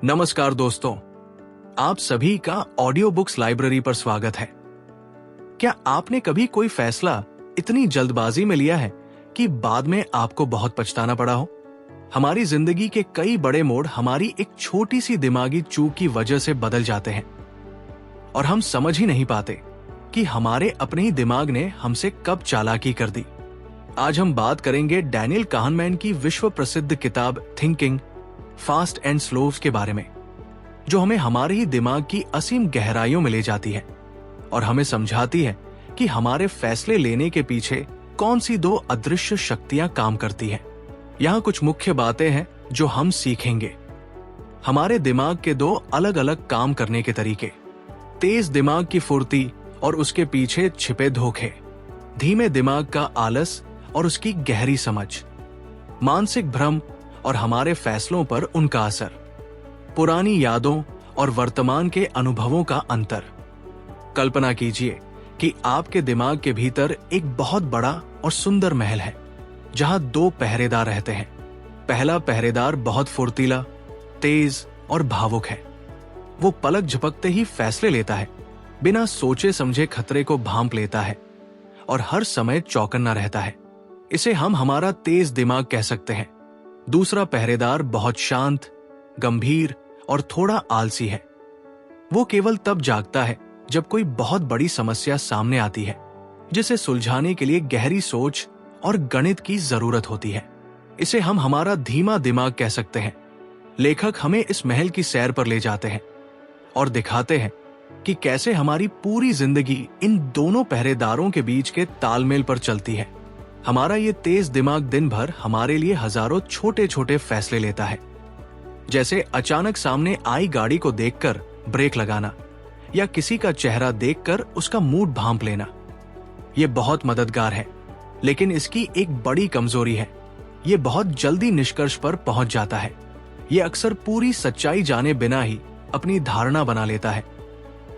नमस्कार दोस्तों, आप सभी का ऑडियो बुक्स लाइब्रेरी पर स्वागत है। क्या आपने कभी कोई फैसला इतनी जल्दबाजी में लिया है कि बाद में आपको बहुत पछताना पड़ा हो? हमारी जिंदगी के कई बड़े मोड़ हमारी एक छोटी सी दिमागी चूक की वजह से बदल जाते हैं और हम समझ ही नहीं पाते कि हमारे अपने ही दिमाग ने हमसे कब चालाकी कर दी। आज हम बात करेंगे डैनियल काहनमैन की विश्व प्रसिद्ध किताब थिंकिंग फास्ट एंड स्लो के बारे में, जो हमें हमारे ही दिमाग की असीम गहराइयों में ले जाती है और हमें समझाती है कि हमारे फैसले लेने के पीछे कौन सी दो अदृश्य शक्तियां काम करती हैं। यहाँ कुछ मुख्य बातें हैं जो हम सीखेंगे। हमारे दिमाग के दो अलग अलग काम करने के तरीके, तेज दिमाग की फुर्ती और उसके पीछे छिपे धोखे, धीमे दिमाग का आलस और उसकी गहरी समझ, मानसिक भ्रम और हमारे फैसलों पर उनका असर, पुरानी यादों और वर्तमान के अनुभवों का अंतर। कल्पना कीजिए कि आपके दिमाग के भीतर एक बहुत बड़ा और सुंदर महल है जहां दो पहरेदार रहते हैं। पहला पहरेदार बहुत फुर्तीला, तेज और भावुक है। वो पलक झपकते ही फैसले लेता है, बिना सोचे समझे खतरे को भांप लेता है और हर समय चौकन्ना रहता है। इसे हम हमारा तेज दिमाग कह सकते हैं। दूसरा पहरेदार बहुत शांत, गंभीर और थोड़ा आलसी है। वो केवल तब जागता है जब कोई बहुत बड़ी समस्या सामने आती है, जिसे सुलझाने के लिए गहरी सोच और गणित की जरूरत होती है। इसे हम हमारा धीमा दिमाग कह सकते हैं। लेखक हमें इस महल की सैर पर ले जाते हैं और दिखाते हैं कि कैसे हमारी पूरी जिंदगी इन दोनों पहरेदारों के बीच के तालमेल पर चलती है। हमारा ये तेज दिमाग दिन भर हमारे लिए हजारों छोटे छोटे फैसले लेता है, जैसे अचानक सामने आई गाड़ी को देखकर ब्रेक लगाना या किसी का चेहरा देखकर उसका मूड भांप लेना। ये बहुत मददगार है, लेकिन इसकी एक बड़ी कमजोरी है। ये बहुत जल्दी निष्कर्ष पर पहुंच जाता है। ये अक्सर पूरी सच्चाई जाने बिना ही अपनी धारणा बना लेता है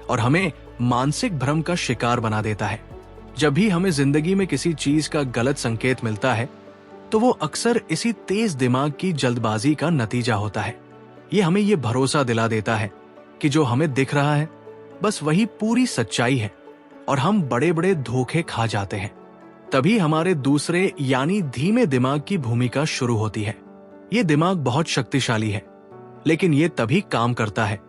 और हमें मानसिक भ्रम का शिकार बना देता है। जब भी हमें जिंदगी में किसी चीज का गलत संकेत मिलता है, तो वो अक्सर इसी तेज दिमाग की जल्दबाजी का नतीजा होता है। ये हमें ये भरोसा दिला देता है कि जो हमें दिख रहा है बस वही पूरी सच्चाई है और हम बड़े बड़े धोखे खा जाते हैं। तभी हमारे दूसरे यानी धीमे दिमाग की भूमिका शुरू होती है। ये दिमाग बहुत शक्तिशाली है, लेकिन ये तभी काम करता है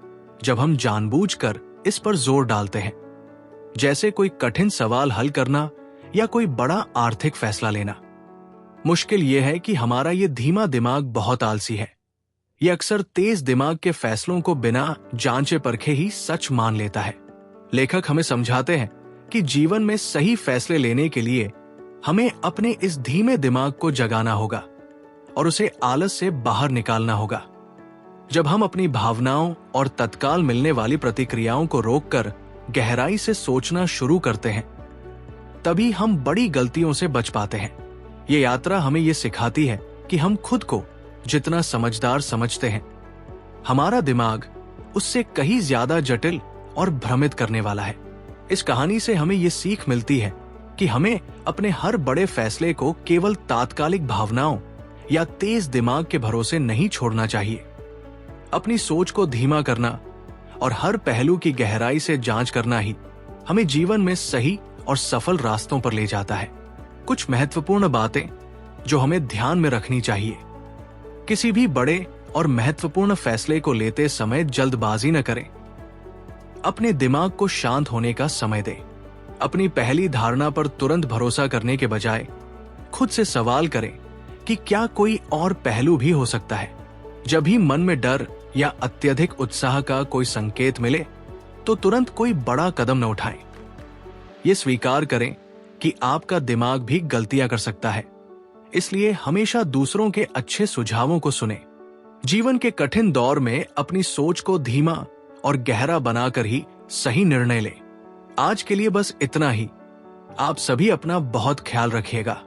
जब हम जानबूझकर इस पर जोर डालते हैं, जैसे कोई कठिन सवाल हल करना या कोई बड़ा आर्थिक फैसला लेना। मुश्किल यह है कि हमारा ये धीमा दिमाग बहुत आलसी है। ये अक्सर तेज दिमाग के फैसलों को बिना जांचे परखे ही सच मान लेता है। लेखक हमें समझाते हैं कि जीवन में सही फैसले लेने के लिए हमें अपने इस धीमे दिमाग को जगाना होगा और उसे आलस से बाहर निकालना होगा। जब हम अपनी भावनाओं और तत्काल मिलने वाली प्रतिक्रियाओं को रोककर गहराई से सोचना शुरू करते हैं, तभी हम बड़ी गलतियों से बच पाते हैं। ये यात्रा हमें ये सिखाती है कि हम खुद को जितना समझदार समझते हैं, हमारा दिमाग उससे कहीं ज्यादा जटिल और भ्रमित करने वाला है। इस कहानी से हमें ये सीख मिलती है कि हमें अपने हर बड़े फैसले को केवल तात्कालिक भावनाओं या तेज दिमाग के भरोसे नहीं छोड़ना चाहिए। अपनी सोच को धीमा करना और हर पहलू की गहराई से जांच करना ही हमें जीवन में सही और सफल रास्तों पर ले जाता है। कुछ महत्वपूर्ण बातें जो हमें ध्यान में रखनी चाहिए। किसी भी बड़े और महत्वपूर्ण फैसले को लेते समय जल्दबाजी न करें। अपने दिमाग को शांत होने का समय दें। अपनी पहली धारणा पर तुरंत भरोसा करने के बजाय खुद से सवाल करें कि क्या कोई और पहलू भी हो सकता है। जब भी मन में डर या अत्यधिक उत्साह का कोई संकेत मिले, तो तुरंत कोई बड़ा कदम न उठाएं। ये स्वीकार करें कि आपका दिमाग भी गलतियां कर सकता है, इसलिए हमेशा दूसरों के अच्छे सुझावों को सुनें। जीवन के कठिन दौर में अपनी सोच को धीमा और गहरा बनाकर ही सही निर्णय लें। आज के लिए बस इतना ही। आप सभी अपना बहुत ख्याल रखिएगा।